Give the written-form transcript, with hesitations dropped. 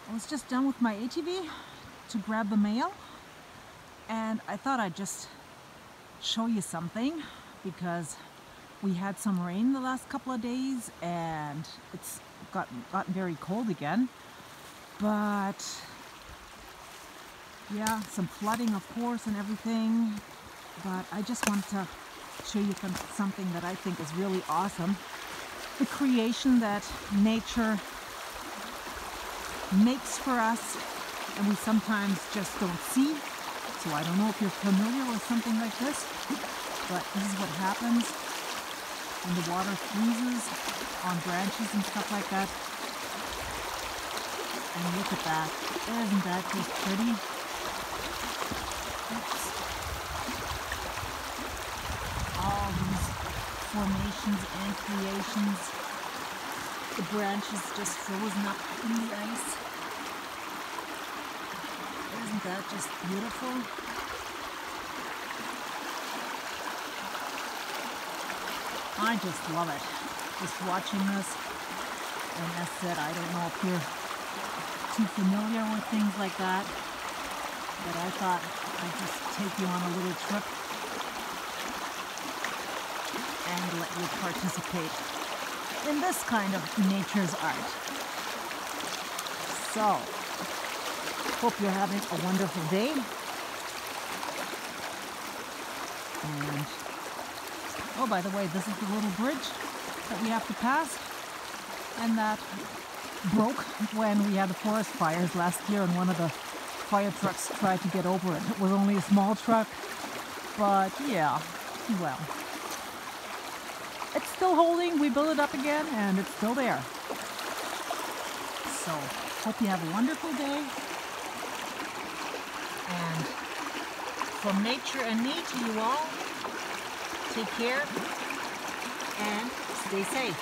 I was just done with my ATV to grab the mail, and I thought I'd just show you something because we had some rain the last couple of days and it's gotten very cold again. But yeah, some flooding of course and everything. But I just wanted to show you something that I think is really awesome. The creation that nature makes for us and we sometimes just don't see. So I don't know if you're familiar with something like this, but this is what happens when the water freezes on branches and stuff like that. And look at that. Isn't that just pretty? Oops. All these formations and creations. The branches just frozen up in the ice. Isn't that just beautiful? I just love it. Just watching this. And as said, I don't know if you're too familiar with things like that, but I thought I'd just take you on a little trip and let you participate in this kind of nature's art. So, hope you're having a wonderful day. And, oh, by the way, this is the little bridge that we have to pass. And that broke when we had the forest fires last year and one of the fire trucks tried to get over it. It was only a small truck, but yeah, well. It's still holding. We built it up again and it's still there. So, hope you have a wonderful day. And from nature and me to you all, take care and stay safe.